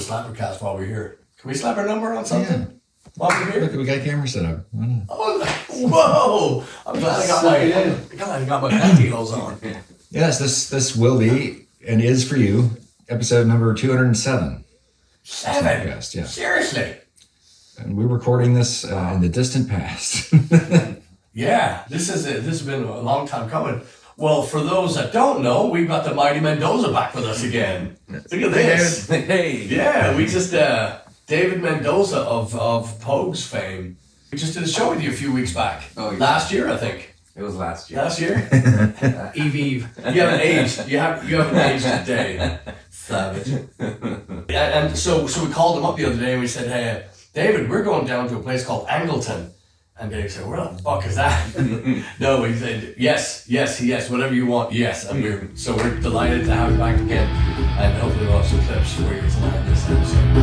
SlapperCast while we're here. Can we slap our number on something? Yeah. While we're here? Look, we got camera set up. Oh, whoa! I'm glad I got my pantyhose on. Yes, this will be and is for you episode number 207. 7? SlapperCast, yeah. Seriously? And we're recording this in the distant past. Yeah, this has been a long time coming. Well, for those that don't know, we've got the mighty Mendoza back with us again. Look at this. Hey. Yeah, we just, David Mendoza of Pogues fame. We just did a show with you a few weeks back. Oh, yeah. Last year, I think. It was last year. Last year? Eve. You haven't aged. You haven't aged today. Savage. And so we called him up the other day and we said, hey, David, we're going down to a place called Angleton. And Dave said, where the fuck is that? No, he said, yes, whatever you want, yes. And we're delighted to have you back again. And hopefully we'll have some clips for you tonight this episode.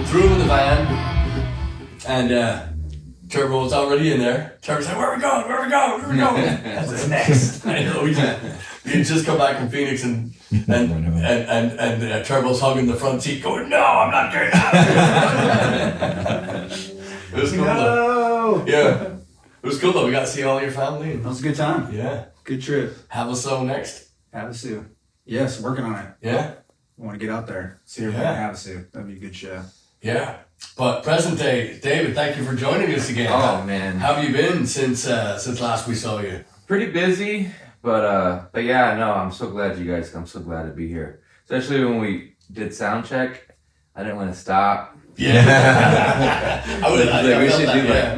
Threw him in the van, and Turbo was already in there. Turbo said, where are we going? That's next. I know, we had just come back from Phoenix, and Turbo's hugging the front seat going, no, I'm not doing that. It was cool though. Yeah. It was cool though. We got to see all your family. That was a good time. Yeah. Good trip. Havasu next? Havasu. Yes, working on it. Yeah? I want to get out there. See everybody in Havasu. That'd be a good show. Yeah, but present day, David, thank you for joining us again. Oh man, how have you been since last we saw you? Pretty busy, but yeah, no, I'm so glad you guys. I'm so glad to be here, especially when we did Soundcheck. I didn't want to stop. Yeah, we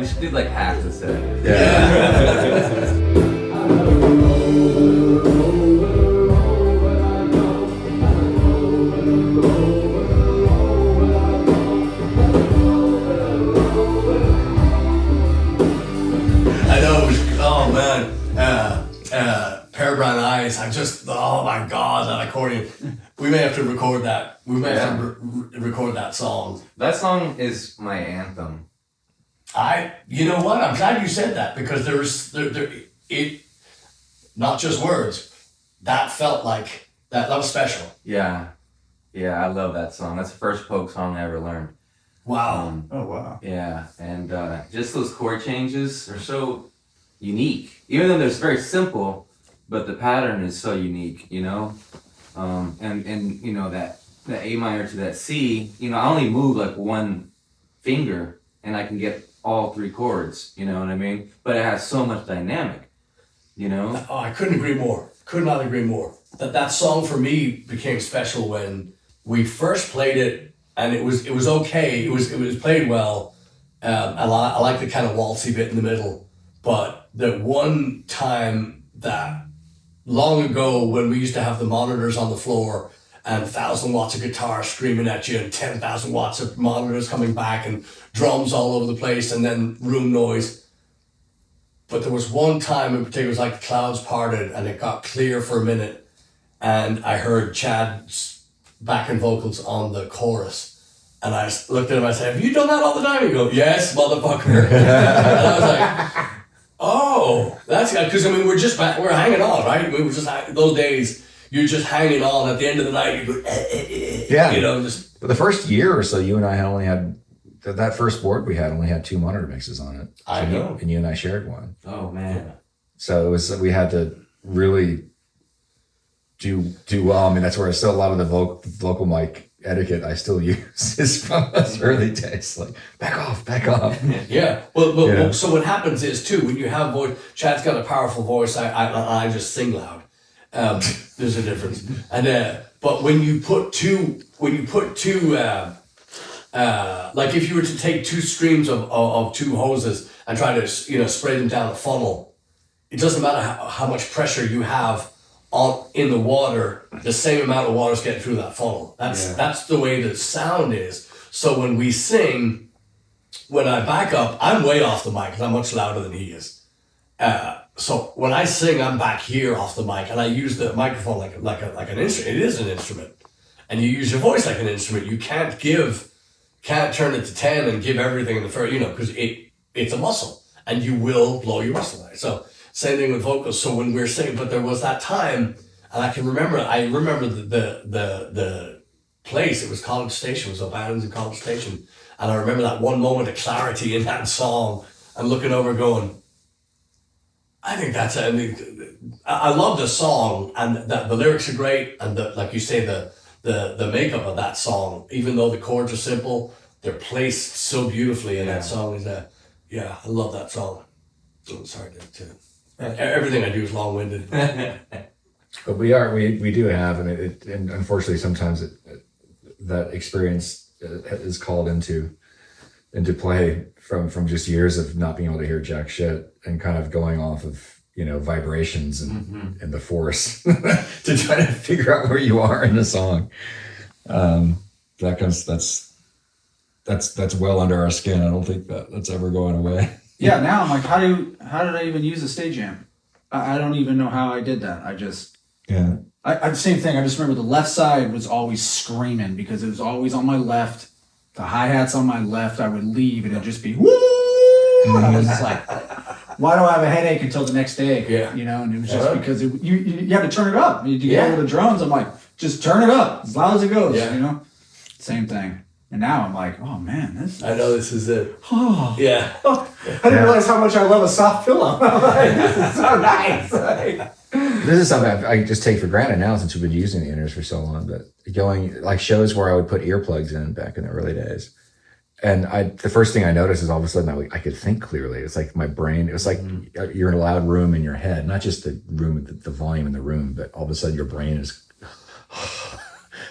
should do like half the set. Yeah. Pair of brown eyes. Oh my God, that accordion. We may have to record that. We may have to record that song. That song is my anthem. You know what? I'm glad you said that because it not just words. That felt like that was special. Yeah, I love that song. That's the first Pogue song I ever learned. Wow. Oh wow. Yeah, and just those chord changes are so unique. Even though they're very simple, but the pattern is so unique, you know? And you know, that A minor to that C, you know, I only move like one finger and I can get all three chords, you know what I mean? But it has so much dynamic, you know? Oh, I couldn't agree more. Could not agree more. That song for me became special when we first played it and it was okay. It was played well. I like the kind of waltzy bit in the middle. But the one time that long ago when we used to have the monitors on the floor and 1,000 watts of guitar screaming at you and 10,000 watts of monitors coming back and drums all over the place and then room noise. But there was one time in particular, it was like the clouds parted and it got clear for a minute and I heard Chad's backing vocals on the chorus. And I looked at him and I said, have you done that all the time? He goes, yes, motherfucker. And I was like, oh, that's good. Because I mean, we're hanging on, right? We were just those days. You're just hanging on. At the end of the night, you go, yeah. You know, just. But the first year or so, you and I only had that first board we had only had 2 monitor mixes on it. I know. And you and I shared one. Oh man. So we had to really do well. I mean, that's where still a lot of the vocal mic etiquette I still use is from those early days. Like, back off. Yeah. Well, so what happens is too, when you have voice, Chad's got a powerful voice. I just sing loud. There's a difference. And but when you put two, like if you were to take 2 streams of 2 hoses and try to spray them down a funnel, it doesn't matter how much pressure you have in the water, the same amount of water is getting through that funnel. That's the way the sound is. So when we sing, when I back up, I'm way off the mic because I'm much louder than he is. So when I sing, I'm back here off the mic, and I use the microphone like an instrument. It is an instrument, and you use your voice like an instrument. You can't turn it to 10 and give everything in the first, because it's a muscle, and you will blow your muscle out. So same thing with vocals. So when we're singing, but there was that time, and I remember the place. It was College Station. It was O'Bannon's in College Station, and I remember that one moment of clarity in that song. I'm looking over, going, I think that's it. I mean, I love the song, and the lyrics are great, and like you say, the makeup of that song, even though the chords are simple, they're placed so beautifully in that song. I love that song. So sorry to everything I do is long-winded. But we do have, and unfortunately sometimes that experience is called into play from just years of not being able to hear jack shit and kind of going off of vibrations and the force to try to figure out where you are in the song. That's well under our skin. I don't think that's ever going away. Yeah, now I'm like, how did I even use a stage amp? I don't even know how I did that. I same thing. I just remember the left side was always screaming because it was always on my left. The hi-hat's on my left. I would leave and it'd just be woo. And I was just like, why do I have a headache until the next day? Yeah. And it was just because you had to turn it up. To get over the drums, I'm like, just turn it up as loud as it goes. Yeah. Same thing. And now I'm like, oh man, I know this is it. Oh yeah. I didn't realize how much I love a soft pillow. I'm like, this is so nice. This is something I just take for granted now since we've been using the inners for so long. But going like shows where I would put earplugs in back in the early days, and the first thing I noticed is all of a sudden I could think clearly. It's like my brain. It was like you're in a loud room in your head, not just the room, the volume in the room, but all of a sudden your brain is,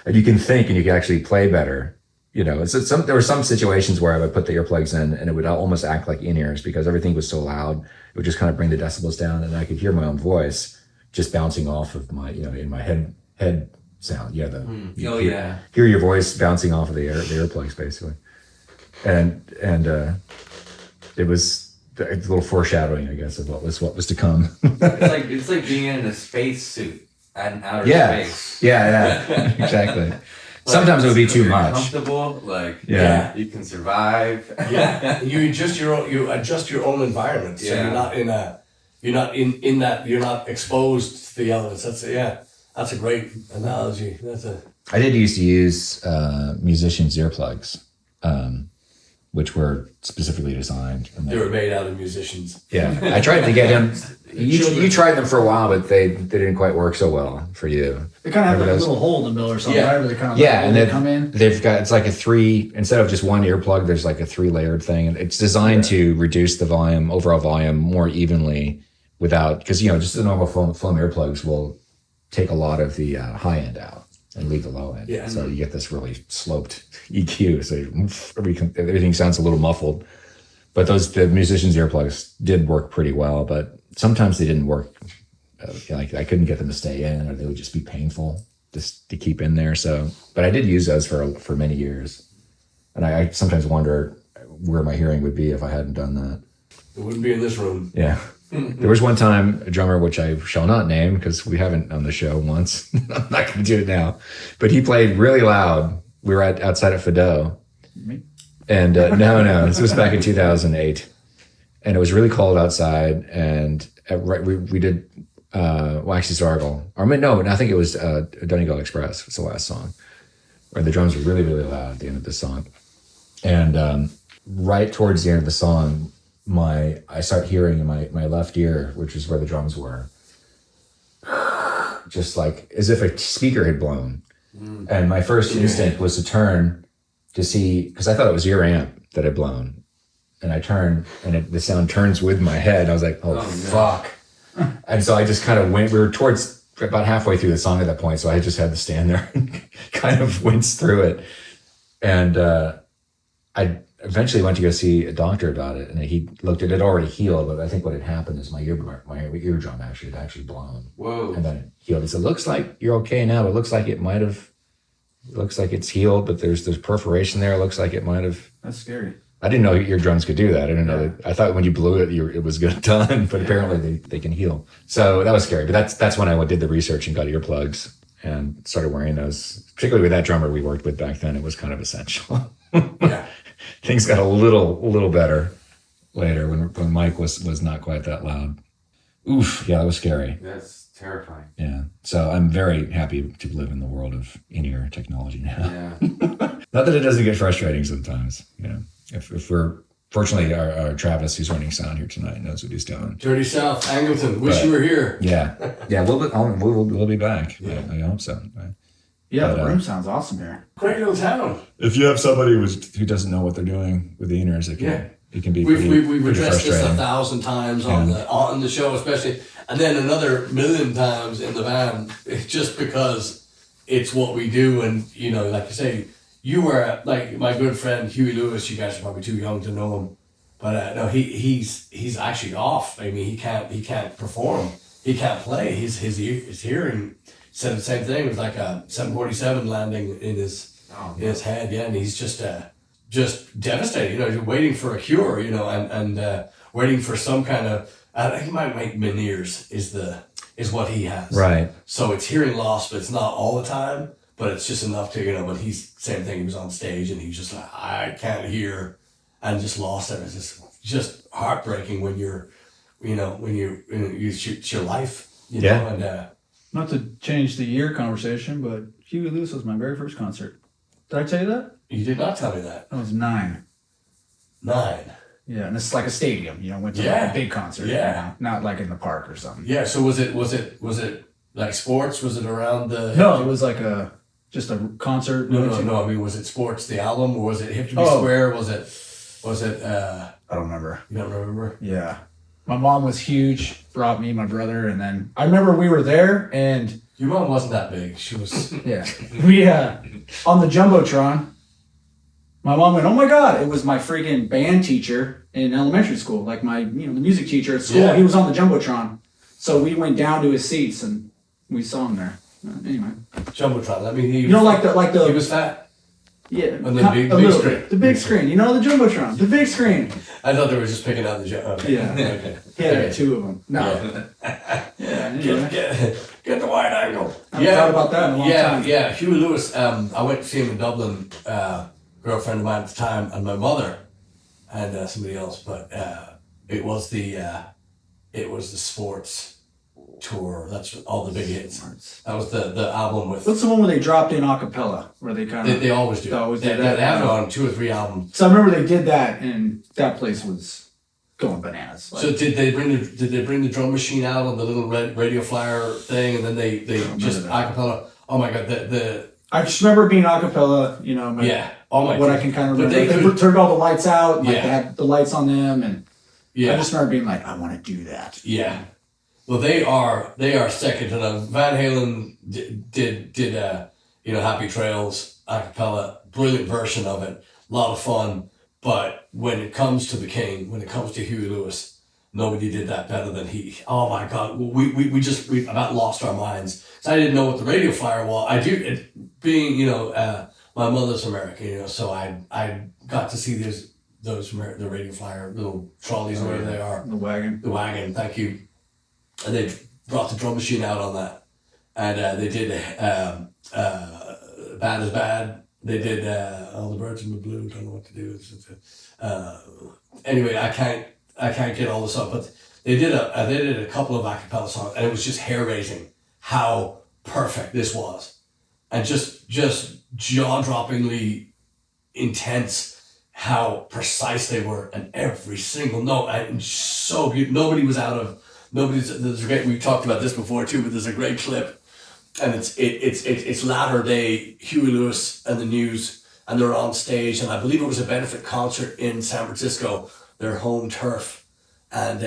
and you can think and you can actually play better. There were some situations where I would put the earplugs in and it would almost act like in-ears because everything was so loud. It would just kind of bring the decibels down, and I could hear my own voice just bouncing off of my, in my head sound. Hear your voice bouncing off of the earplugs basically. And it was a little foreshadowing, I guess, of what was to come. it's like being in a space suit in outer space. Yeah, exactly. Sometimes it would be too much. Comfortable, you can survive. You adjust your own environment, so you're not exposed to the elements. That's a great analogy. I did used to use musicians' earplugs, which were specifically designed. They were made out of musicians. Yeah, I tried to get him. You tried them for a while, but they didn't quite work so well for you. They kind of have like a little hole in the middle or something, right? Where they kind of and they come in. They've got, it's like a 3, instead of just one earplug, there's like a 3-layered thing, and it's designed to reduce the overall volume more evenly without, because just the normal foam earplugs will take a lot of the high end out and leave the low end. Yeah. So you get this really sloped EQ, so everything sounds a little muffled. But the musicians' earplugs did work pretty well, but sometimes they didn't work. Like I couldn't get them to stay in, or they would just be painful just to keep in there. So, but I did use those for many years, and I sometimes wonder where my hearing would be if I hadn't done that. It wouldn't be in this room. Yeah. There was one time a drummer, which I shall not name because we haven't on the show once. I'm not going to do it now, but he played really loud. We were outside at Fido. And no, this was back in 2008, and it was really cold outside. And we did Waxy Zargle, I think it was Donegal Express was the last song, where the drums were really, really loud at the end of the song. And right towards the end of the song, I start hearing in my left ear, which is where the drums were, just like as if a speaker had blown. And my first instinct was to turn to see, because I thought it was your amp that had blown. And I turned, and the sound turns with my head. I was like, oh fuck. And so I just kind of we were towards about halfway through the song at that point, so I just had to stand there and kind of wince through it. And I eventually went to go see a doctor about it, and he looked at it already healed, but I think what had happened is my eardrum had actually blown. Whoa. And then it healed. He said, looks like you're okay now, but it looks like looks like it's healed, but there's perforation there. It looks like it might have. That's scary. I didn't know your drums could do that. I didn't know that. I thought when you blew it, it was good done, but apparently they can heal. So that was scary. But that's when I did the research and got earplugs and started wearing those. Particularly with that drummer we worked with back then, it was kind of essential. Yeah. Things got a little better later when Mike was not quite that loud. Oof, yeah, that was scary. That's terrifying. Yeah. So I'm very happy to live in the world of in-ear technology now. Yeah. Not that it doesn't get frustrating sometimes, you know. If we're fortunately our Travis, who's running sound here tonight, knows what he's doing. Dirty South, Angleton. Wish you were here. Yeah, we'll be back. Yeah. I hope so. Yeah, the room sounds awesome here. Great little town. If you have somebody who doesn't know what they're doing with the in-ears, it can be We've pretty addressed this frustrating. 1,000 times on the show, especially, and then another million times in the van, just because it's what we do, and you know, like you say. You were like my good friend Huey Lewis. You guys are probably too young to know him, but no, he's actually off. I mean, he can't perform. He can't play. His hearing said the same thing. It was like a 747 landing in his head. Yeah, and he's just devastated. You know, you're waiting for a cure. You know, and waiting for some kind of. He might make Meniere's is what he has. Right. So it's hearing loss, but it's not all the time. But it's just enough to, you know, when he's, same thing, he was on stage and he was just like, I can't hear, and just lost it. It's just heartbreaking when you're, you know, it's your life, you know, and. Not to change the year conversation, but Huey Lewis was my very first concert. Did I tell you that? You did not tell me that. I was 9. 9. Yeah, and it's like a stadium, you know, went to like a big concert. Yeah. You know, not like in the park or something. Yeah, so was it like sports? Was it around the... No, it was like just a concert. No, I mean, was it Sports, the album, or was it Hip to Be Square? Was it I don't remember. You don't remember? Yeah. My mom was huge, brought me, my brother, and then I remember we were there and... Your mom wasn't that big. She was... Yeah. We, on the Jumbotron, my mom went, oh my God, it was my freaking band teacher in elementary school, like my, you know, the music teacher at school. Yeah. He was on the Jumbotron. So we went down to his seats and we saw him there. Anyway. Jumbotron. I mean, he was... You know, like the... He was fat. Yeah. And the big screen. The big screen. You know, the Jumbotron. The big screen. I thought they were just picking out the... Okay. Yeah. Okay. He had 2 of them. No. Yeah. Anyway. Get the wide angle. I haven't thought about that in a long time. Yeah. Huey Lewis, I went to see him in Dublin, girlfriend of mine at the time, and my mother, and somebody else, but it was the Sports tour. That's all the big hits. That was the album with... What's the one where they dropped in a cappella? Where they kind of... They always do. They always They do that. have it on 2 or 3 albums. So I remember they did that, and that place was going bananas. Like, So did they bring the drum machine out on the little red radio flyer thing, and then they just acapella? Oh my God, I just remember being a cappella, you know. What I can kind of remember. They turned all the lights out, and, like, they had the lights on them, and I just remember being like, I want to do that. Yeah. Well, they are second to none. Van Halen did you know, Happy Trails a cappella, brilliant version of it, a lot of fun. But when it comes to the King, when it comes to Huey Lewis, nobody did that better than he. Oh my God, we about lost our minds. So I didn't know what the radio flyer was. Being, you know, my mother's American, you know, so I got to see the radio flyer little trolleys, where they are. The wagon. The wagon, thank you. And they brought the drum machine out on that, and they did Bad is Bad. They did All the Birds in the Blue. Don't know what to do. Anyway, I can't get all this up, but they did a couple of a cappella songs, and it was just hair raising how perfect this was, and just jaw-droppingly intense how precise they were, and every single note, and so beautiful. There's a great, we talked about this before too, but there's a great clip, and it's latter day Huey Lewis and the News, and they're on stage, and I believe it was a benefit concert in San Francisco, their home turf, and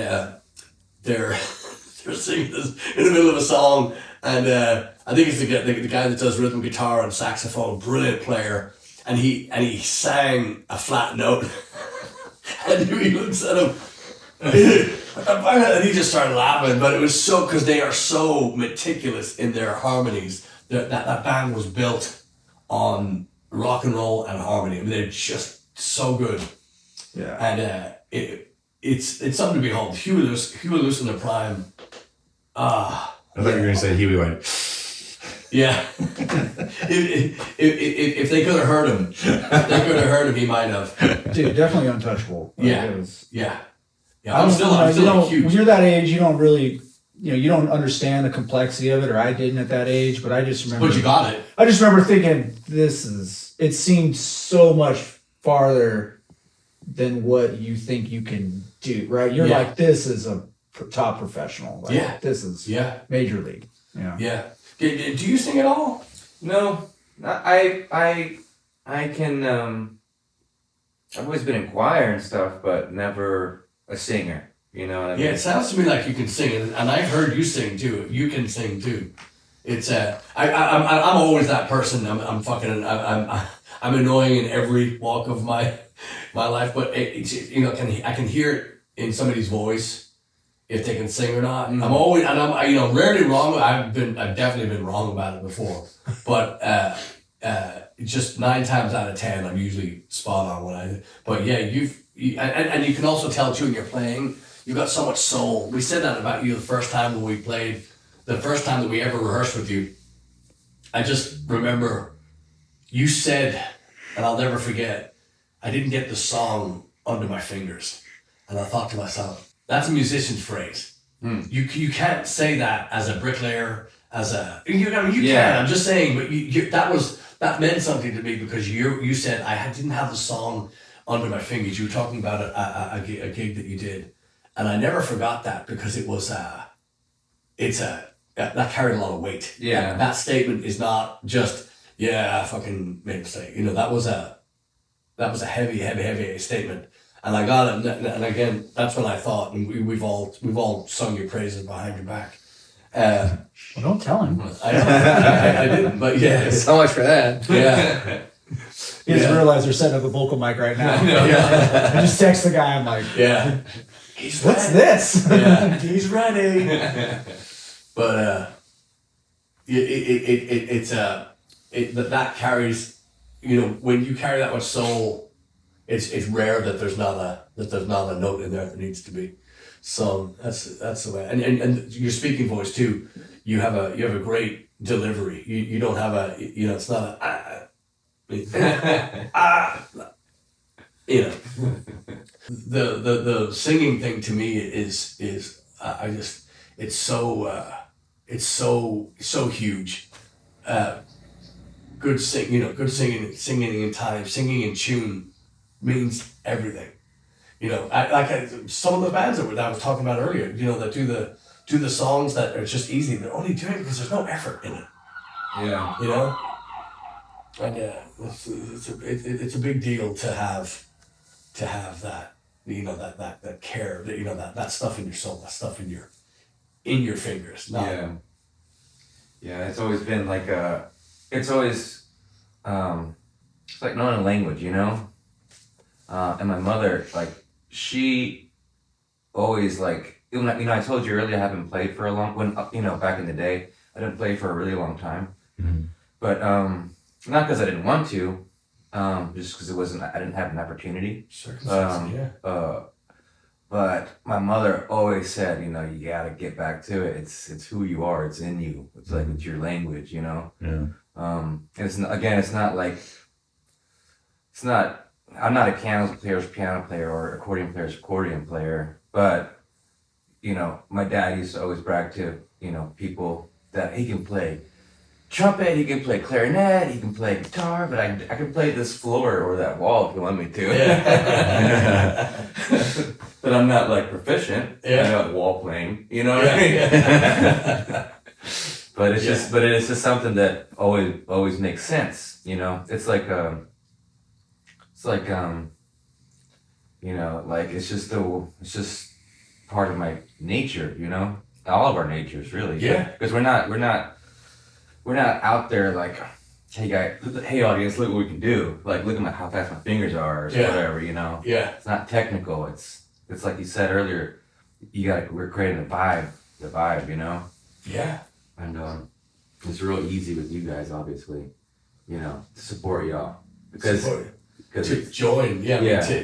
they're singing this in the middle of a song, and I think it's the guy that does rhythm guitar and saxophone, brilliant player, and he sang a flat note, and Huey looks at him. And he just started laughing, but it was so, because they are so meticulous in their harmonies. That band was built on rock and roll and harmony. I mean, they're just so good. Yeah. And it's something to behold. Huey Lewis in their prime. I thought you were going to say Huey went. Yeah. if they could have heard him, he might have. Dude, definitely untouchable. Like, Yeah. it was, Yeah. I'm still huge. When you're that age, you don't really, you don't understand the complexity of it, or I didn't at that age. But I just remember. But you got it. I just remember thinking, it seemed so much farther than what you think you can do. Right? You're like, this is a top professional. Like, this is major league. Yeah. Yeah. Do you sing at all? No, I can. I've always been in choir and stuff, but never a singer. You know what I mean? Yeah, it sounds to me like you can sing, and I've heard you sing too. You can sing too. It's I'm always that person. I'm annoying in every walk of my life, but I can hear it in somebody's voice if they can sing or not. Mm-hmm. I'm rarely wrong. I've definitely been wrong about it before, but just 9 times out of 10, I'm usually spot on when I do. But yeah, and you can also tell too when you're playing, you've got so much soul. We said that about you the first time when we played, the first time that we ever rehearsed with you. I just remember you said, and I'll never forget, I didn't get the song under my fingers. And I thought to myself, that's a musician's phrase. You can't say that as a bricklayer, you can. I'm just saying, but that meant something to me because you said I didn't have the song under my fingers. You were talking about a gig that you did, and I never forgot that because it was that carried a lot of weight. Yeah, that statement is not just I fucking made a mistake. That was a heavy statement. And I got it, and again, that's when I thought, and we've all sung your praises behind your back. Well, don't tell him. I know, I didn't, but yeah. So much for that. Yeah. You just realize they're setting up a vocal mic right now. I just text the guy, I'm like, He's what's ready. this? Yeah, he's ready. But that carries, when you carry that much soul. It's rare that there's not a note in there that needs to be. So that's the way. And your speaking voice too. You have a great delivery. You don't have it's not the singing thing to me is it's so huge. Good singing in time, singing in tune. Means everything, some of the bands that I was talking about earlier, that do the songs that are just easy. They're only doing it because there's no effort in it. Yeah. And it's a big deal to have that, that care, that stuff in your soul, that stuff in your fingers. Yeah. It's always been like it's like knowing a language, and my mother, like, she always, like, I told you earlier I haven't played for a long, back in the day, I didn't play for a really long time. Mm-hmm. But, not because I didn't want to, just because I didn't have an opportunity. But my mother always said, you gotta get back to it. It's who you are. It's in you. It's like, it's your language, Yeah. And I'm not a piano player or accordion player, but, my dad used to always brag to, people that he can play trumpet, he can play clarinet, he can play guitar, but I can play this floor or that wall if you want me to. Yeah. But I'm not like proficient, at wall playing, what I mean? But it's just something that always makes sense, It's like it's just part of my nature, all of our natures really. Yeah. Because we're not out there like, hey audience, look what we can do. Like, look at how fast my fingers are or whatever, Yeah. It's not technical. It's like you said earlier, we're creating the vibe, Yeah. And it's real easy with you guys, obviously, to support y'all. Because to join. Yeah, Yeah. I mean,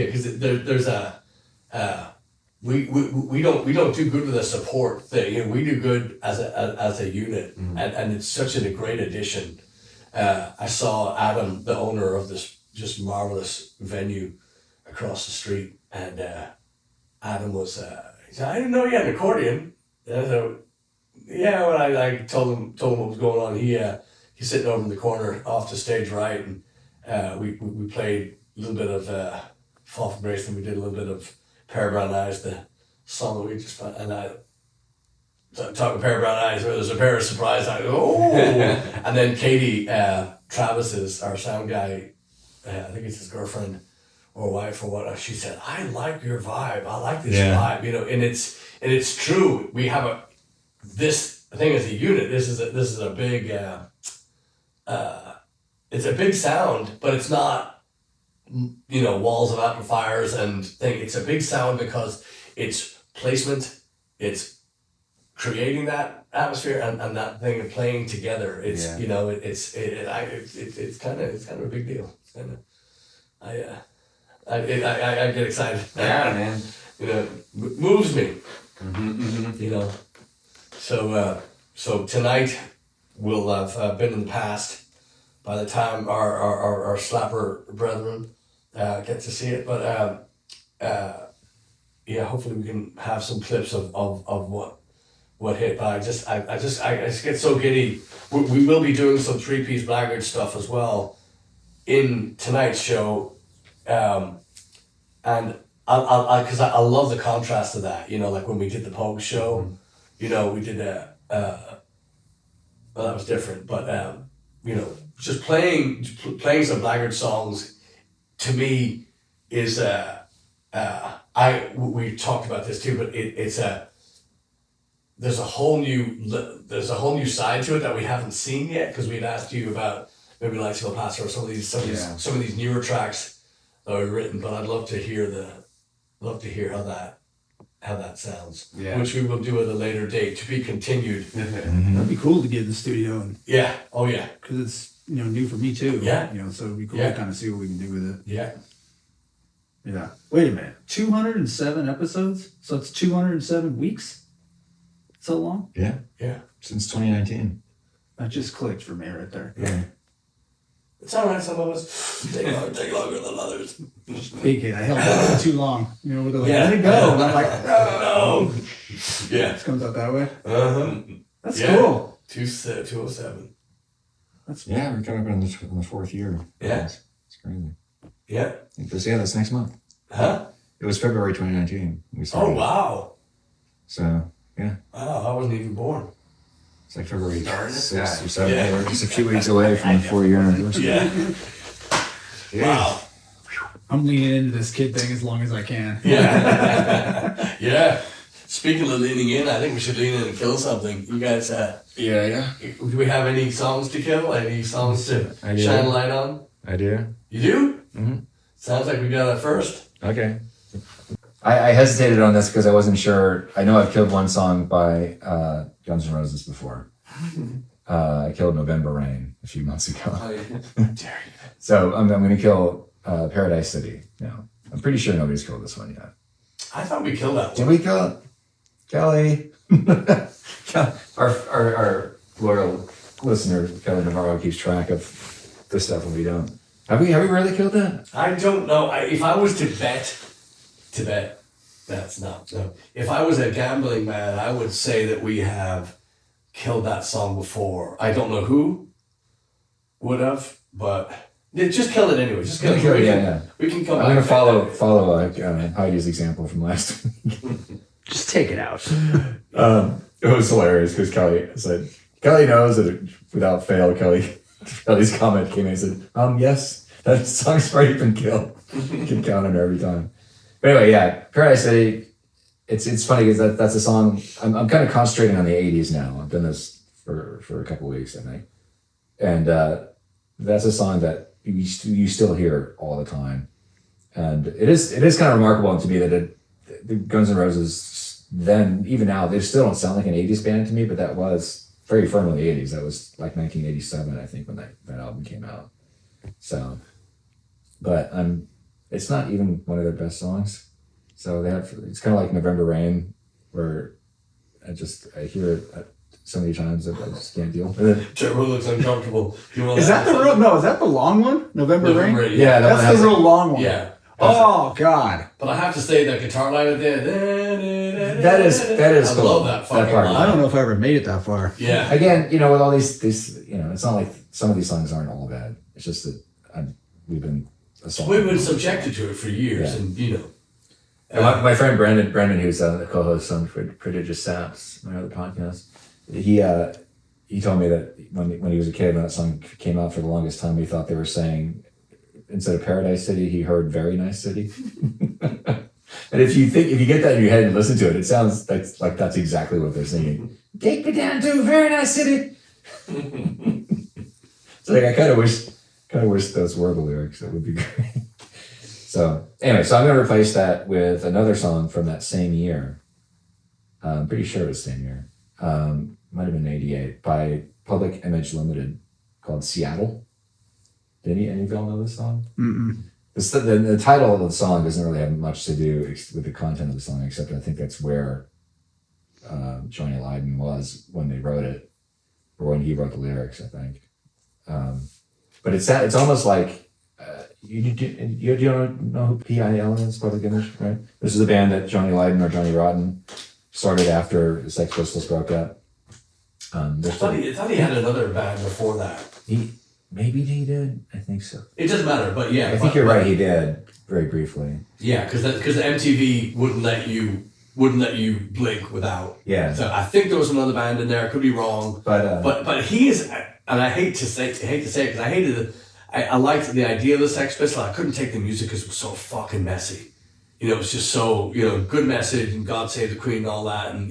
because there's a we don't do good with a support thing. You know, we do good as a unit, and it's such a great addition. I saw Adam, the owner of this just marvelous venue across the street, and Adam was he said, I didn't know you had an accordion. And I said, yeah, when I told him what was going on, he's sitting over in the corner off the stage right, and we played a little bit of Fall from Grace, and we did a little bit of Pair of Brown Eyes, the song that we just played, and I talking Pair of Brown Eyes, there was a pair of surprise eyes, and then Katie, Travis's, our sound guy, I think it's his girlfriend or wife or what, she said, I like your vibe, I like this vibe, you know, and it's true, we have this thing as a unit, this is a big, it's a big sound, but it's not, you know, walls of amplifiers and thing. It's a big sound because it's placement, it's creating that atmosphere and that thing of playing together. It's you know, it's kind of a big deal. It's kind of, I get excited. Yeah, man. You know, moves me. You know, so tonight we'll have been in the past. By the time our slapper brethren get to see it, but hopefully we can have some clips of what hit. But I just get so giddy. We will be doing some 3-piece Blaggards stuff as well in tonight's show, and because I love the contrast of that. You know, like when we did the Pogues show, you know, we did well, that was different, but you know, just playing some Blackguard songs to me is we talked about this too, but there's a whole new side to it that we haven't seen yet, because we'd asked you about maybe like El Paso or some of these newer tracks that were written, but I'd love to hear how that sounds, which we will do at a later date, to be continued. That'd be cool to get in the studio and because it's, you know, new for me too. Yeah. You know, so it'd be cool to kind of see what we can do with it. Yeah. Yeah. Wait a minute. 207 episodes? So it's 207 weeks? So long? Yeah. Yeah. Since 2019. That just clicked for me right there. Yeah. It's all right. Some of us take longer than others. Big hit. I held on too long. You know, they're like, let it go. And I'm like, no. Yeah. It comes out that way. That's Yeah. cool. 207. We're coming up on the 4th year. Yeah. It's crazy. Yeah. That's next month. Huh? It was February 2019. We started. Oh, wow. So, yeah. Wow, I wasn't even born. It's like February Darn it. 6th or 7th. Yeah. We're just a few weeks away from the 4-year anniversary. Yeah. Wow. I'm leaning into this kid thing as long as I can. Yeah. Yeah. Speaking of leaning in, I think we should lean in and kill something. You guys, Yeah. do we have any songs to kill? Any songs to I do. shine a light on? I do. You do? Mm-hmm. Sounds like we got it first. Okay. I hesitated on this because I wasn't sure. I know I've killed one song by Guns N' Roses before. I killed November Rain a few months ago. Oh, yeah. So I'm going to kill Paradise City now. I'm pretty sure nobody's killed this one yet. I thought we killed that one. Did we kill it? Kelly. our loyal listener, Kelly Navarro, keeps track of the stuff when we don't. Have we really killed that? I don't know. If I was to bet, that's not. No. If I was a gambling man, I would say that we have killed that song before. I don't know who would have, but just kill it anyway. Just kill it. We can come back. I'm going to follow Heidi's example from last week. Just take it out. It was hilarious because Kelly knows that without fail, Kelly's comment came in and said, yes, that song's already been killed. You can count on her every time. But anyway, Paradise City, it's funny because that's a song, I'm kind of concentrating on the 80s now. I've done this for a couple of weeks, I think. And that's a song that you still hear all the time. And it is kind of remarkable to me that the Guns N' Roses then, even now, they still don't sound like an 80s band to me, but that was very firmly the 80s. That was like 1987, I think, when that album came out. So but it's not even one of their best songs. So it's kind of like November Rain, where I hear it so many times that I just can't deal with it. Trevor looks uncomfortable. Is that the long one? November Rain? Yeah, that's the real long one. Yeah. Oh God! But I have to say that guitar line at the end. That is I cool. love that fucking line. I don't know if I ever made it that far. Yeah. Again, with all these, it's not like some of these songs aren't all bad. It's just that we've been subjected to it for years, yeah. And my friend Brendan, who's the co-host on Prodigious Saps, my other podcast, he told me that when he was a kid, when that song came out, for the longest time, he thought they were saying, instead of Paradise City, he heard Very Nice City. And if you get that in your head and listen to it, it sounds like that's exactly what they're singing. Take me down to Very Nice City. So I kind of wish those were the lyrics. That would be great. So anyway, I'm going to replace that with another song from that same year. I'm pretty sure it was the same year. Might have been 88, by Public Image Limited, called Seattle. Did any of y'all know this song? Mm-mm. The title of the song doesn't really have much to do with the content of the song, except I think that's where Johnny Lydon was when they wrote it, or when he wrote the lyrics, I think. But it's almost like, you don't know who PIL is, Public Image, right? This is a band that Johnny Lydon or Johnny Rotten started after the Sex Pistols broke up. I thought he had another band before that. Maybe he did. I think so. It doesn't matter, but yeah. I think you're right. He did, very briefly. Yeah, because the MTV wouldn't let you blink without. Yeah. So I think there was another band in there. I could be wrong. But he is, and I hate to say it because I hated it. I liked the idea of the Sex Pistols. I couldn't take the music because it was so fucking messy. It was just so good message and God Save the Queen and all that, and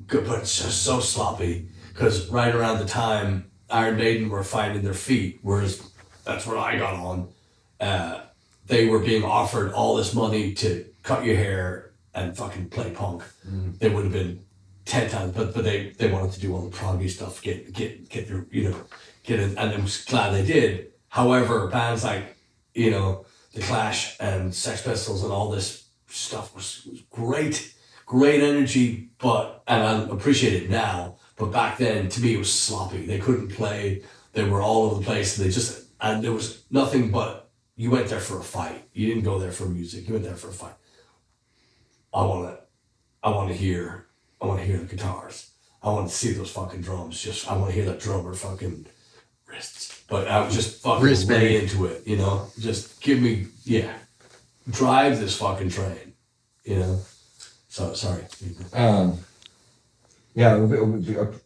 good, but it's just so sloppy. Because right around the time Iron Maiden were finding their feet, whereas that's where I got on. They were being offered all this money to cut your hair and fucking play punk. Mm. They would have been 10 times, but they wanted to do all the proggy stuff, get their get in, and I'm glad they did. However, bands like The Clash and Sex Pistols and all this stuff was great energy, and I appreciate it now. But back then, to me, it was sloppy. They couldn't play. They were all over the place. And there was nothing but, you went there for a fight. You didn't go there for music. You went there for a fight. I want to hear the guitars. I want to see those fucking drums. I want to hear that drummer fucking wrists. But I was just fucking way into it, Just give me, drive this fucking train, So, sorry.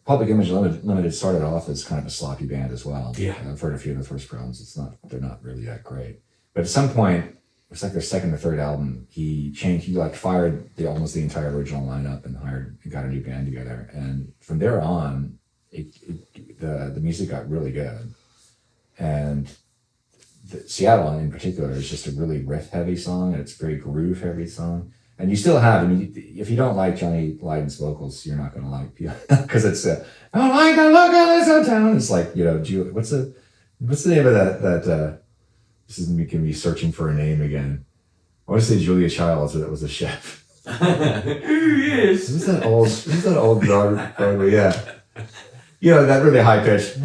Public Image Limited started off as kind of a sloppy band as well. Yeah. I've heard a few of the first rounds. They're not really that great. But at some point, it's like their second or third album, he fired almost the entire original lineup and got a new band together. And from there on, the music got really good. And Seattle in particular is just a really riff heavy song, and it's a very groove heavy song. And you still have, if you don't like Johnny Lydon's vocals, you're not going to like because it's I don't like the look of this town. It's like, what's the name of that this is making me searching for a name again. I want to say Julia Childs, but that was a chef. Yes. Who's that old Broadway? Yeah. That really high pitched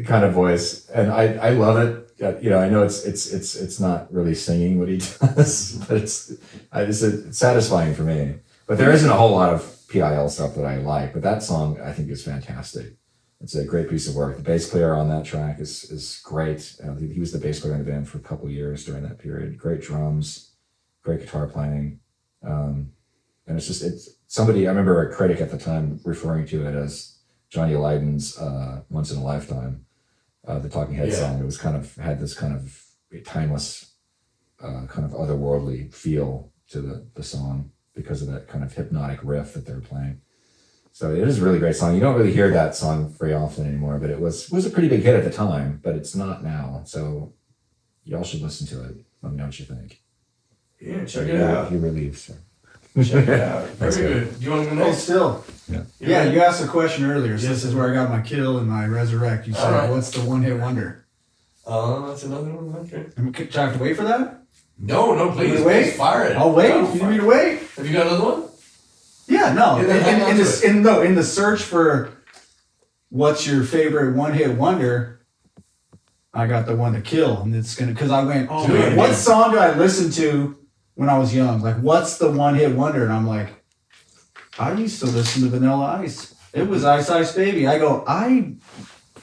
kind of voice. And I love it. I know it's not really singing what he does, but it's satisfying for me. But there isn't a whole lot of PIL stuff that I like, but that song I think is fantastic. It's a great piece of work. The bass player on that track is great. He was the bass player in the band for a couple of years during that period. Great drums, great guitar playing, and it's somebody. I remember a critic at the time referring to it as Johnny Lydon's "Once in a Lifetime." The Talking Heads song. It was had this kind of timeless, kind of otherworldly feel to the song because of that kind of hypnotic riff that they're playing. So it is a really great song. You don't really hear that song very often anymore, but it was a pretty big hit at the time, but it's not now. So y'all should listen to it. Let me know what you think. Yeah, check it out. He relieves. So. Check it out. Very good. Do you want to go next? Still. Yeah, you asked a question earlier, so this is where I got my kill and my resurrect. You said, What's the one-hit wonder? Oh, that's another one. Okay. Do I have to wait for that? No, please. Wait? Please fire it. I'll wait. No, You need me to wait? Have you got another one? Yeah, no. Yeah, then hang on to In the search for what's your favorite one-hit wonder, I got the one to kill, and it's gonna because I went, oh, Do it. man, what song do I listen to when I was young? Like, what's the one-hit wonder? And I'm like, I used to listen to Vanilla Ice. It was Ice Ice Baby. I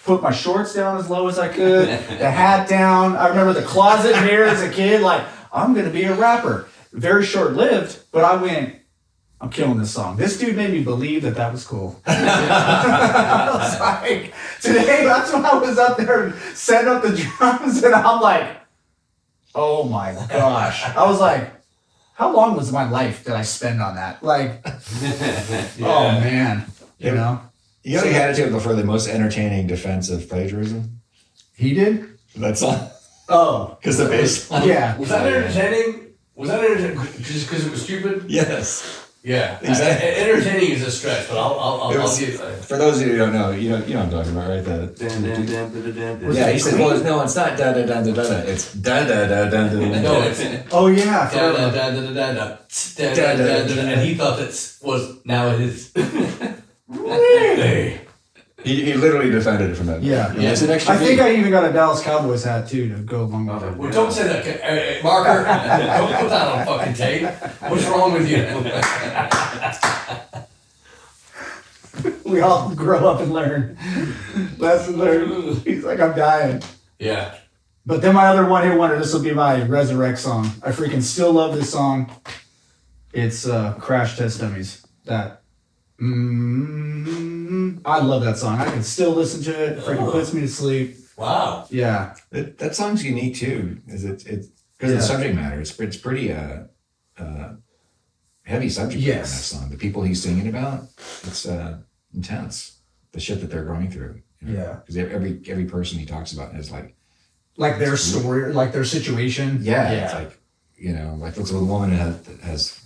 put my shorts down as low as I could, the hat down. I remember the closet mirror as a kid. Like, I'm gonna be a rapper. Very short-lived, but I went, I'm killing this song. This dude made me believe that was cool. I was like, today, that's when I was up there setting up the drums, and I'm like, oh my gosh. I was like, how long was my life that I spend on that? Like, oh man, you know? You got a attitude for the most entertaining defense of plagiarism? He did? That song? Oh. Because the bass line? Yeah. Was that entertaining? Was that entertaining just because it was stupid? Yes. Yeah. Exactly. Entertaining is a stretch, but I'll give For those of you who don't know, you know what I'm talking about, right? Yeah, he said, well, no, it's not da da da da da da. It's da da da da da da. No, it's Oh yeah. I da forgot da about da da da da da da, and he thought that was now it is. Really? He literally defended it from that. Yeah. I mean, it's an extra I think beat. I even got a Dallas Cowboys hat too to go along with it. Well, don't say that, Marker. Don't put that on fucking tape. What's wrong with you? We all grow up and learn. Lesson learned. He's like, I'm dying. Yeah. But then my other one hit wonder, this will be my resurrect song. I freaking still love this song. It's Crash Test Dummies. That. I love that song. I can still listen to it. It freaking puts me to sleep. Wow. Yeah. That song's unique too, because it's because of the subject matter. It's pretty heavy subject matter in that song. The people he's singing about, it's intense. The shit that they're going through. You know? Yeah. Because every person he talks about is like their story, like their situation. Yeah. It's like, you know, like looks like a woman that has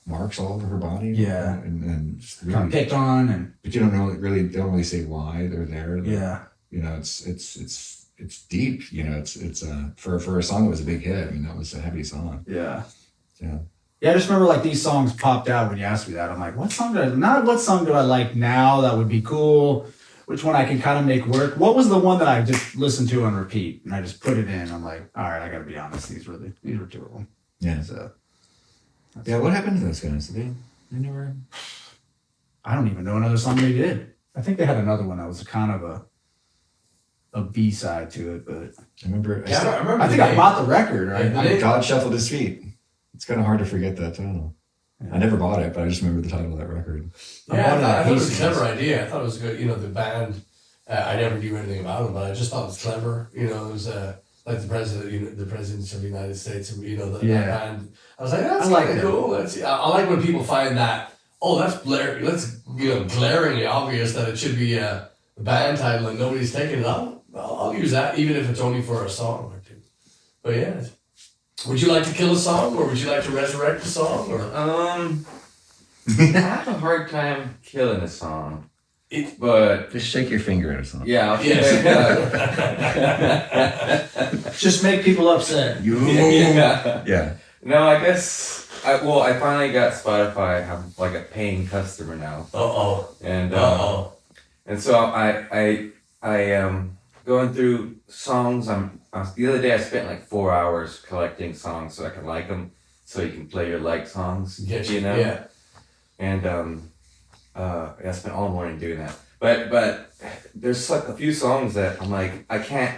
marks all over her body. Yeah. And just really, Kind of picked on but you don't really say why they're there. Yeah. You know, it's deep. You know, it's for a song that was a big hit. I mean, that was a heavy song. Yeah. Yeah. Yeah, I just remember like these songs popped out when you asked me that. I'm like, what song do I like now that would be cool? Which one I can kind of make work? What was the one that I just listened to on repeat and I just put it in? I'm like, all right, I gotta be honest. These were two of them. Yeah. So. Yeah. What happened to those guys? They never. I don't even know another song they did. I think they had another one that was kind of a B-side to it, but I remember. I remember. I think I bought the record, right? God Shuffled His Feet. It's kind of hard to forget that title. I never bought it, but I just remember the title of that record. Yeah, I thought it was a clever idea. I thought it was good. You know, the band. I never knew anything about them, but I just thought it was clever. You know, it was like the president, the presidents of the United States. You know, that band. I was like, that's kind of cool. I like when people find that. Oh, that's glaringly obvious that it should be a band title and nobody's taking it. I'll use that even if it's only for a song or two. But yeah. Would you like to kill a song, or would you like to resurrect a song, or? I have a hard time killing a song, but Just shake your finger at a song. yeah, I'll Just make people upset. Yeah. No, I guess I finally got Spotify. I'm like a paying customer now, and so I going through songs. The other day I spent like 4 hours collecting songs so I could like them, so you can play your like songs. You know. Yeah. And I spent all morning doing that. But there's like a few songs that I'm like, I can't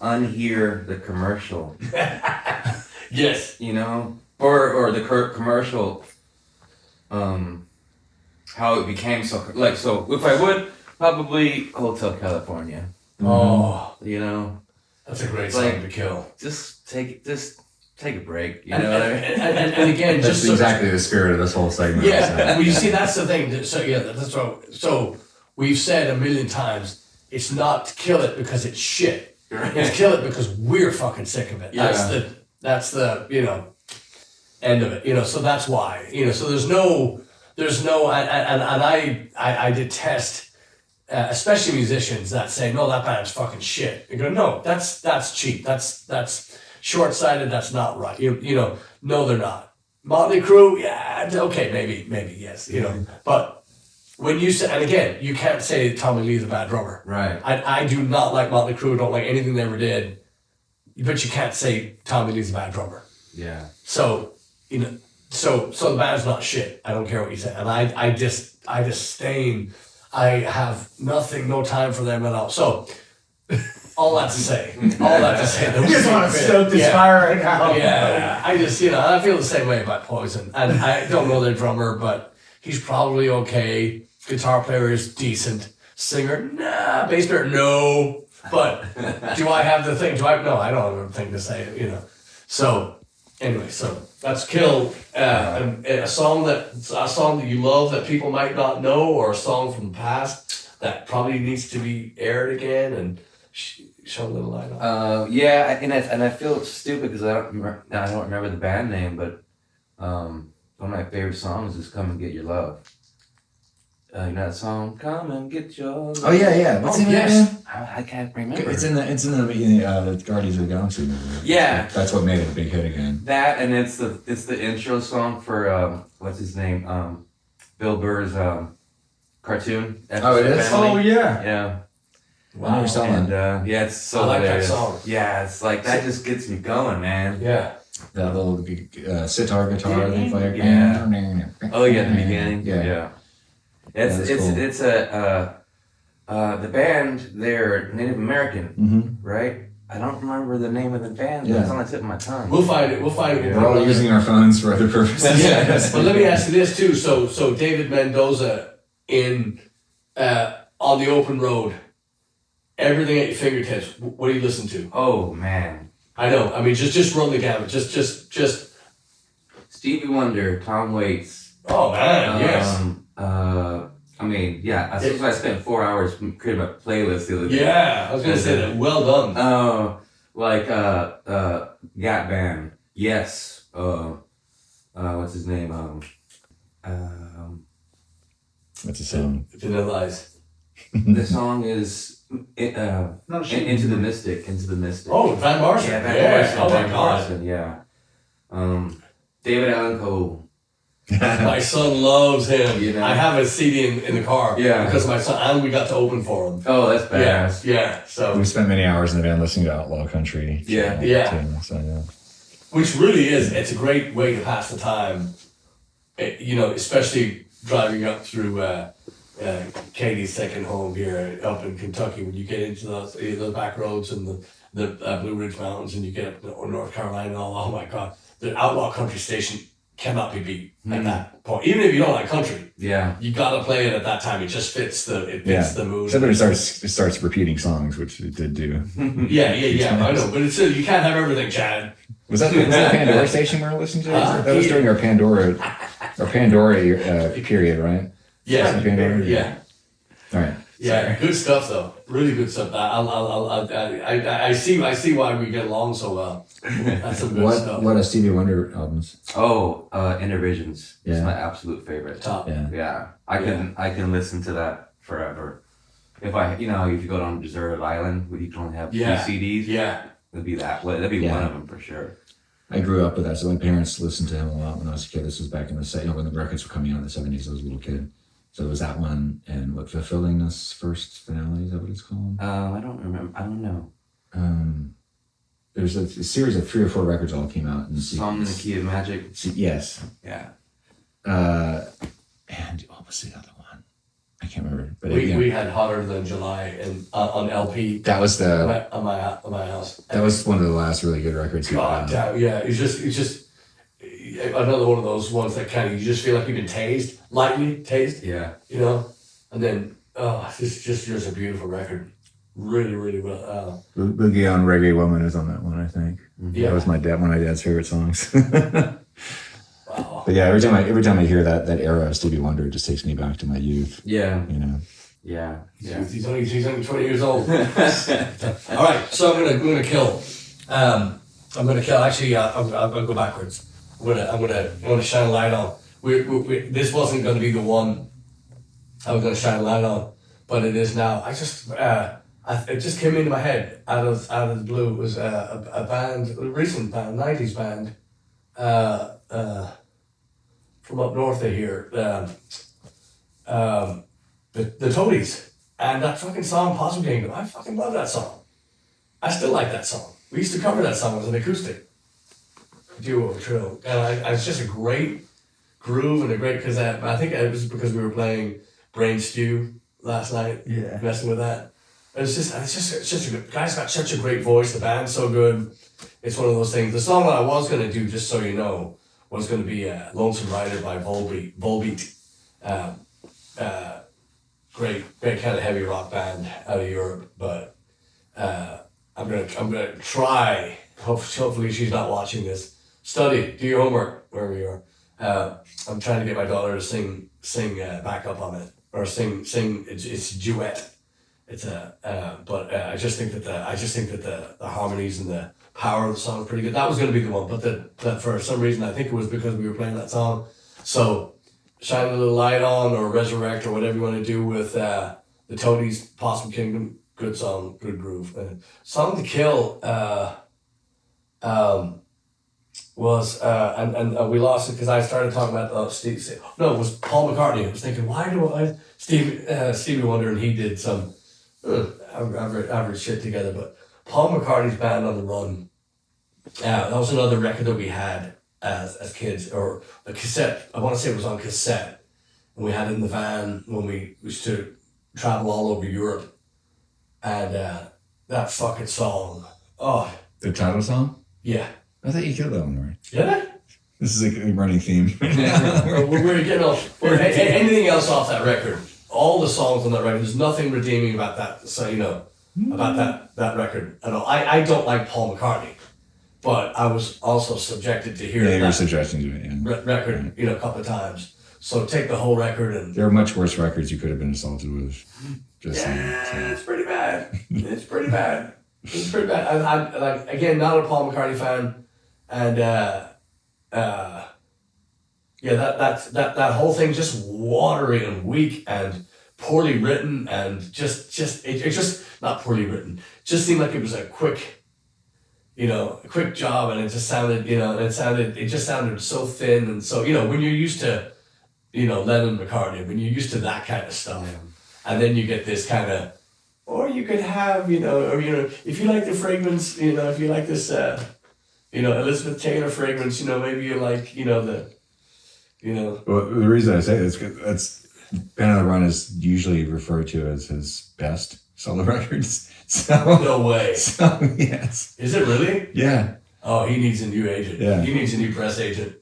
unhear the commercial. Yes. You know, or the commercial. How it became so like so. If I would probably Hotel California. Oh, you know, that's a great song to kill. Just take a break. You know what I mean? And again, That's exactly the spirit of this whole segment. Yeah, well, you see, that's the thing. So yeah, that's what. So we've said a million times, it's not to kill it because it's shit. It's kill it because we're fucking sick of it. Yeah. That's the end of it. So that's why. So there's no, and I detest especially musicians that say, no, that band's fucking shit. You go, no, that's cheap. That's short-sighted. That's not right. You know, no, they're not. Motley Crue, yeah, okay, maybe, yes, you know. But when you say, and again, you can't say Tommy Lee's a bad drummer. Right. I do not like Motley Crue, don't like anything they ever did. But you can't say Tommy Lee's a bad drummer. Yeah. So, you know, so the band's not shit. I don't care what you say. And I disdain, I have no time for them at all. So, all that to say that You just want to stoke this fire right now. yeah, I just, you know, I feel the same way about Poison. And I don't know their drummer, but he's probably okay. Guitar player is decent. Singer, nah. Bass player, no. But do I have the thing? No, I don't have a thing to say, you know. So, anyway, so that's Kill. A song that you love that people might not know, or a song from the past that probably needs to be aired again and show a little light on. Yeah, and I feel stupid because I don't remember the band name, but one of my favorite songs is "Come and Get Your Love." You know that song, "Come and Get Your Love." Oh yeah. What's the name of that band? I can't remember. It's in the Guardians of the Galaxy movie. Yeah. That's what made it a big hit again. That, and it's the intro song for what's his name, Bill Burr's cartoon. Oh, it is? Family. Oh yeah. Yeah. Wow. And yeah, it's so I like that hilarious. song. Yeah, it's like that just gets me going, man. Yeah. That little sitar guitar they play. Yeah. Oh yeah, the beginning. Yeah. It's cool. The band, they're Native American, right? I don't remember the name of the band, but it's on the tip of my tongue. We'll find it. We're all using our phones for other purposes. Yeah. But let me ask you this too. So David Mendoza in On the Open Road, everything at your fingertips. What do you listen to? Oh man, I know. I mean, just run the gamut. Just. Stevie Wonder, Tom Waits. Oh man, yes. I mean, yeah. I spent 4 hours creating a playlist the other day. Yeah, I was gonna say that. Well done. Like Gap Band. Yes. What's his name? What's the song? Vanilla Ice. The song is Into the Mystic. Into the Mystic. Oh, Van Morrison. Yeah, Van Morrison. Oh my Van God. Morrison, yeah. David Allan Coe. My son loves him. You know? I have a CD in the car. Yeah. Because my son, and we got to open for him. Oh, that's badass. Yeah. So, We spent many hours in the van listening to outlaw country. Yeah. Too, so, yeah. which really is, it's a great way to pass the time. You know, especially driving up through Katie's second home here up in Kentucky, when you get into those back roads and the Blue Ridge Mountains, and you get up to North Carolina and all. Oh my God, the outlaw country station cannot be beat at that point. Even if you don't like country, you gotta play it at that time. It just fits the mood. Somebody starts repeating songs, which it did do. Yeah. I know, but it's still, you can't have everything, Chad. Was that the Pandora station we were listening to? That was during our Pandora period, right? Yeah. Pandora? Yeah. All right. Yeah, good stuff though. Really good stuff. I see why we get along so well. That's some good stuff. What are Stevie Wonder albums? Oh, Intervisions. Yeah. It's my absolute favorite. Top. Yeah. I can listen to that forever. If you go down Deserted Island where you can only have 2 CDs. Yeah. It'd be that. That'd be one of them for sure. I grew up with that, so my parents listened to him a lot when I was a kid. This was back in the when the records were coming out in the 70s. I was a little kid. So it was that one, and what, Fulfilling This First Finale, is that what it's called? I don't remember. I don't know. There's a series of 3 or 4 records all came out in the Song in the Key of Magic. Yes. Yeah. And what was the other one? I can't remember. But We had Hotter Than July and on LP. That was on my house. That was one of the last really good records. God damn, yeah. It's just another one of those ones that kind of, you just feel like you've been lightly tased. Yeah. You know, and then it's just a beautiful record. Really, really well. Boogie on Reggae Woman is on that one, I think. Yeah. That was one of my dad's favorite songs. Wow. But yeah, every time I hear that era of Stevie Wonder, it just takes me back to my youth. Yeah. You know. Yeah. He's only 20 years old. All right, so I'm gonna kill. I'm gonna kill. Actually, I'm gonna go backwards. I'm gonna shine a light on. This wasn't gonna be the one I was gonna shine a light on, but it is now. It just came into my head out of the blue. It was a band, a recent band, 90s band, from up north of here, the Toadies, and that fucking song, Possum Kingdom. I fucking love that song. I still like that song. We used to cover that song as an acoustic duo, trio, and it's just a great groove and a great, because I think it was because we were playing Brain Stew last night, messing with that. It's just a good, guy's got such a great voice, the band's so good. It's one of those things. The song that I was going to do, just so you know, was going to be Lonesome Rider by Volbeat. Great kind of heavy rock band out of Europe, but I'm gonna try. Hopefully she's not watching this. Study, do your homework wherever you are. I'm trying to get my daughter to sing back up on it, or sing. It's a duet. It's but I just think that the harmonies and the power of the song is pretty good. That was going to be the one, but that for some reason, I think it was because we were playing that song. So Shine a Little Light On, or Resurrect, or whatever you want to do with the Toadies, Possum Kingdom. Good song, good groove. Song to Kill was and we lost it because I started talking about Steve. No, it was Paul McCartney. I was thinking, why do I Stevie Wonder, and he did some average shit together, but Paul McCartney's Band on the Run. That was another record that we had as kids, or a cassette. I want to say it was on cassette, and we had it in the van when we used to travel all over Europe. And that fucking song, The title song? Yeah. I thought you killed that one, right? Did I? This is a running theme. We're getting off. Anything else off that record? All the songs on that record, there's nothing redeeming about that. So, about that record at all. I don't like Paul McCartney, but I was also subjected to hearing you were subjected to it, record, a couple of times. So take the whole record and... There are much worse records you could have been assaulted with. It's pretty bad. It's pretty bad. I'm like, again, not a Paul McCartney fan, and that whole thing just watery and weak and poorly written, and it just not poorly written. Just seemed like it was a quick job, and it just sounded, it just sounded so thin, and so when you're used to, Lennon, McCartney, when you're used to that kind of stuff. Yeah. And then you get this kind of, or you could have, if you like the fragrance, if you like this, Elizabeth Taylor fragrance, maybe you like, Well, the reason I say it is because Band on the Run is usually referred to as his best solo records. So no way. So yes. Is it really? Yeah. Oh, he needs a new agent. Yeah. He needs a new press agent.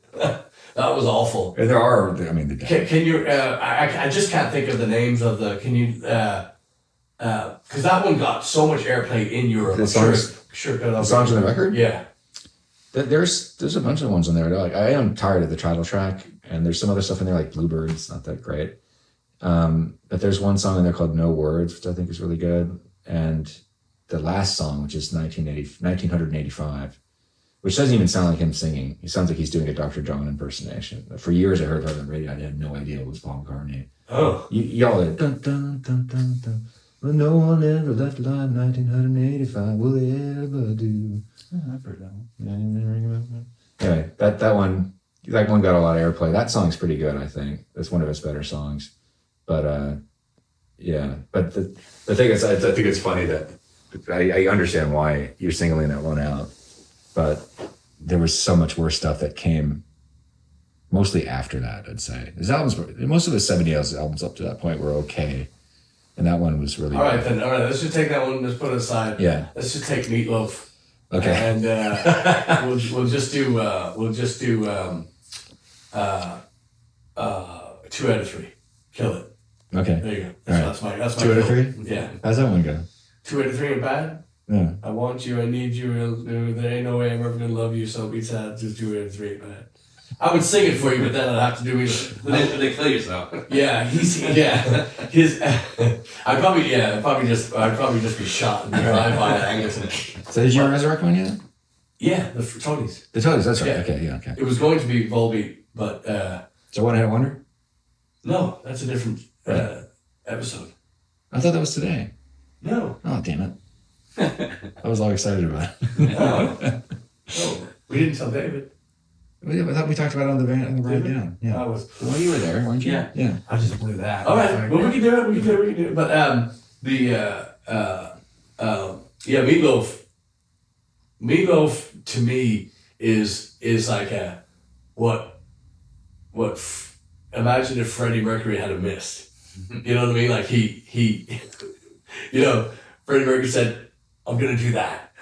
That was awful. There are, Can you, I just can't think of the names of the, can you, because that one got so much airplay in Europe. The songs on the record? Yeah. There's a bunch of ones on there. Like, I am tired of the title track, and there's some other stuff in there like Bluebirds, not that great. But there's one song in there called No Words, which I think is really good. And the last song, which is 1985, which doesn't even sound like him singing. He sounds like he's doing a Dr. John impersonation. For years I heard her on the radio. I had no idea it was Paul McCartney. Oh. Y'all are dun dun dun dun dun. Well, no one ever left alive 1985. Will they ever do? Oh, I've heard that one. Anyway, that one got a lot of airplay. That song's pretty good, I think. That's one of his better songs. But yeah. But the thing is, I think it's funny that I understand why you're singling that one out. But there was so much worse stuff that came mostly after that, I'd say. His albums most of the 70s albums up to that point were okay. And that one was really All right, let's just take that one, let's put it aside. Yeah. Let's just take Meatloaf. Okay. And we'll just do 2 out of 3. Kill it. Okay. There you go. That's my 2 out of 3? Yeah. How's that one go? 2 out of 3 are bad? Yeah. I want you, I need you, there ain't no way I'm ever gonna love you, so be sad, just 2 out of 3 are bad. I would sing it for you, but then I'd have to do it. Then kill yourself. Yeah, I'd probably just be shot and drive by Angleton. So did you resurrect one yet? Yeah, the Toadies. The Toadies, that's right. Yeah. Okay, yeah, okay. It was going to be Volbeat, but So One Hit Wonder? no, that's a different episode. I thought that was today. No. Oh, damn it. I was all excited about it. No. We didn't tell David. I thought we talked about it on the ride down. Yeah. Well, you were there, weren't you? Yeah. Yeah. I just blew that. All right. Well, we can do it. But Meatloaf to me is like a imagine if Freddie Mercury had a mist. You know what I mean? Like he Freddie Mercury said, "I'm gonna do that,"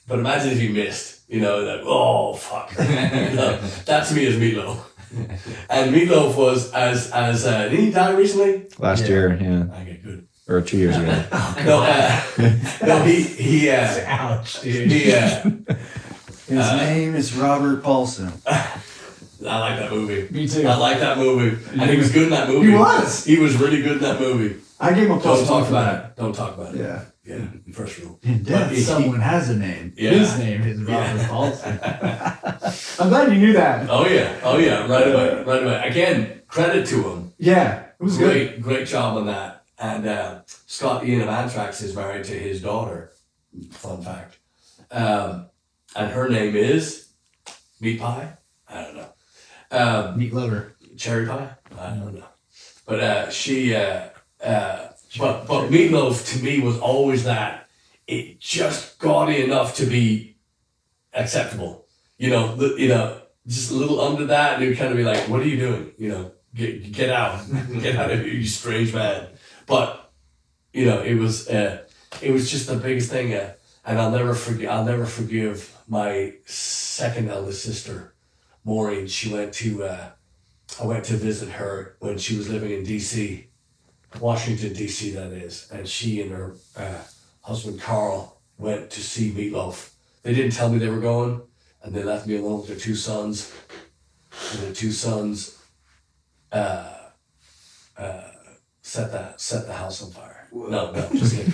but imagine if he missed. Like, oh fuck. That to me is Meatloaf. And Meatloaf was as did he die recently? Last year, yeah. Okay, good. Or 2 years ago. No, he Ouch. His name is Robert Paulson. I like that movie. Me too. I like that movie. And he was good in that movie. He was. He was really good in that movie. I gave him a plus Don't talk one for about that. it. Don't talk about it. Yeah. Yeah, first rule. In death, someone has a name. Yeah. His name is Robert Paulson. I'm glad you knew that. Oh yeah, right away. Again, credit to him. Yeah, it was good. Great job on that. And Scott Ian of Anthrax is married to his daughter. Fun fact. And her name is Meat Pie? I don't know. Meat lover. Cherry Pie? I don't know. But but Meatloaf to me was always that. It just gaudy enough to be acceptable. Just a little under that, and you'd kind of be like, "What are you doing? Get out, get out of here, you strange man." But it was just the biggest thing, and I'll never forgive my second eldest sister, Maureen. I went to visit her when she was living in D.C., Washington, D.C. that is, and she and her husband Carl went to see Meatloaf. They didn't tell me they were going, and they left me alone with their two sons. And their two sons set the house on fire. No, just kidding.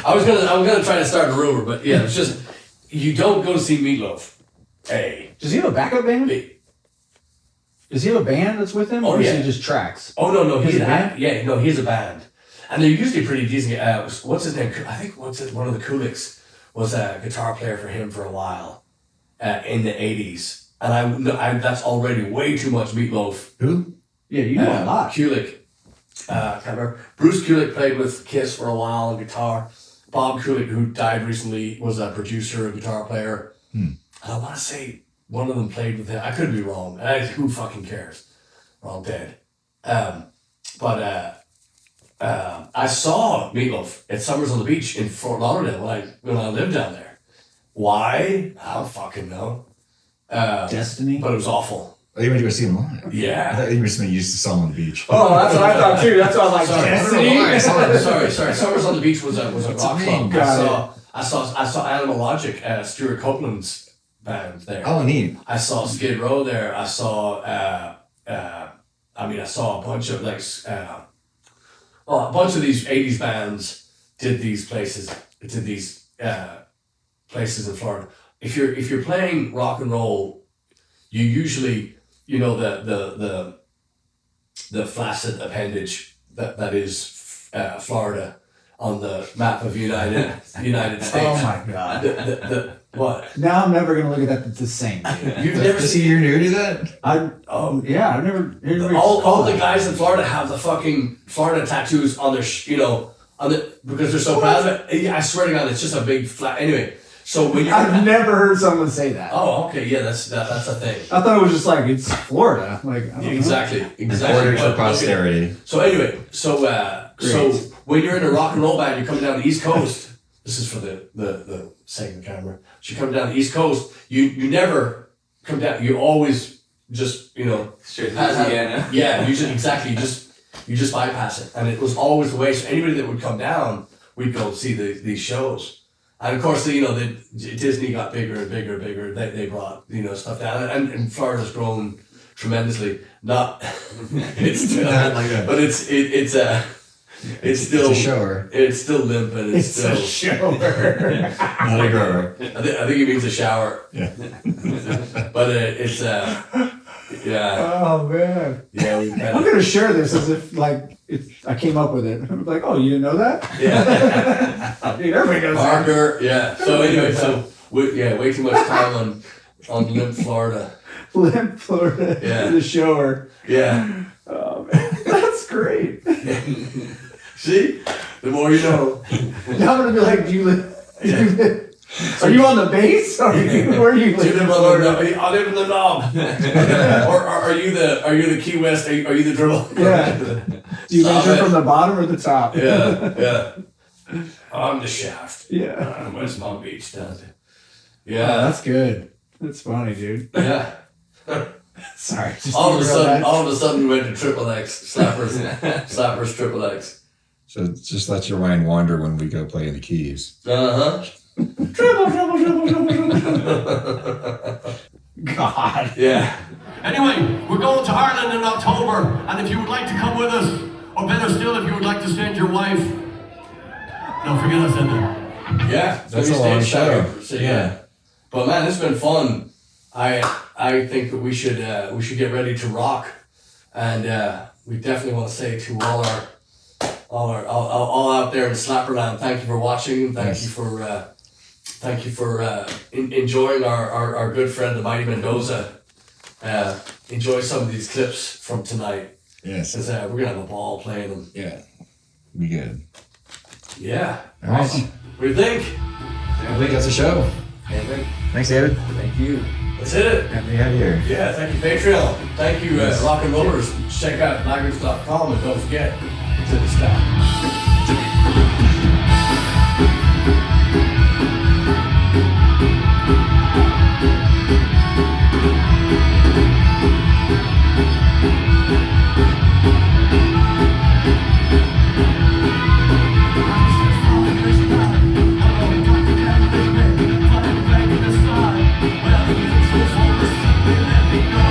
I was gonna try to start a rumor, but yeah, it's just you don't go to see Meatloaf. A. Does he have a backup band? B. Does he have a band that's with him, or is he just tracks? Oh no, he's He's a a band. band? Yeah, no, he's a band, and they're usually pretty decent. What's his name? I think one of the Kuliks was a guitar player for him for a while, in the '80s, and I that's already way too much Meatloaf. Who? Yeah, you know a lot. Kulik. Can't remember. Bruce Kulick played with Kiss for a while on guitar. Bob Kulick, who died recently, was a producer, a guitar player. And I want to say one of them played with him. I could be wrong. Who fucking cares? We're all dead. But I saw Meatloaf at Summers on the Beach in Fort Lauderdale when I lived down there. Why? I don't fucking know. Destiny? But it was awful. Oh, you went to go see him live? I Yeah. thought you were somebody used to saw him on the beach. Oh, that's what I thought too. That's what I was like, Sorry. Destiny? Sorry. Summers on the Beach was a rock club. Got I saw Animal Logic, Stuart Copeland's band there. Oh, neat. I saw Skid Row there. I saw I saw a bunch of a bunch of these 80s bands did these places in Florida. If you're playing rock and roll, you usually the flaccid appendage that is Florida on the map of United States. Oh my God. The what? Now I'm never going to look at that the same. Dude. You've never seen You're new to that? I've never. all the guys in Florida have the fucking Florida tattoos on their because they're so proud of it. Yeah, I swear to God, it's just a big flat. Anyway, so when you're I've never heard someone say that. oh, okay, yeah, that's a thing. I thought it was just like, it's Florida. Like, I don't know. Exactly. Ordered for But, posterity. okay. So anyway, so when you're in a rock and roll band, you're coming down the East Coast. This is for the sake of the camera. So you come down the East Coast. You never come down. You always just Straight to Louisiana. Yeah, you just bypass it, and it was always the way. So anybody that would come down, we'd go see these shows. And of course, Disney got bigger and bigger and bigger. They brought stuff down, and Florida's grown tremendously. Not it's still, Not like that. but it's still a shower. It's still limp, and it's still a shower. Not a grower. I think it means a shower. Yeah. But Yeah. Oh man. Yeah, we I'm kind of. gonna share this as if like I came up with it. I'm like, oh, you didn't know that? Yeah. Dude, everybody knows that. Parker. Yeah. So anyway, way too much time on Limp, Florida. Limp Florida. Yeah. The shower. Yeah. Oh man, that's great. See, the more you know. Now I'm gonna be like, are you on the base? Or where are you? Do you live on the? I live in the knob. Or are you the Key West? Are you the dribble? Yeah. Do you measure from the bottom or the top? Yeah. I'm the shaft. Yeah. West Palm Beach down there. Oh, Yeah. that's good. That's funny, dude. Yeah. Sorry. Just All of derailed a sudden, we went to Triple X, Slappers Triple X. So just let your mind wander when we go play in the Keys. Uh-huh. God. Yeah. Anyway, we're going to Ireland in October, and if you would like to come with us, or better still, if you would like to send your wife, no, forget I said that. Yeah. That's a long show. So, yeah. But man, it's been fun. I think that we should get ready to rock, and we definitely want to say to all out there in Slapperland, thank you for watching. Thank you for enjoying our good friend the Mighty Mendoza. Enjoy some of these clips from tonight. Yes. Because we're gonna have a ball playing them. Yeah. Be good. Yeah. All right. Awesome. What do you think? I think that's a show. Thanks, David. Thank you. Let's hit it. Happy to have you here. Yeah, thank you, Patreon. Thank you, Rock and Rollers. Check out blaggards.com and don't forget to the staff. Well,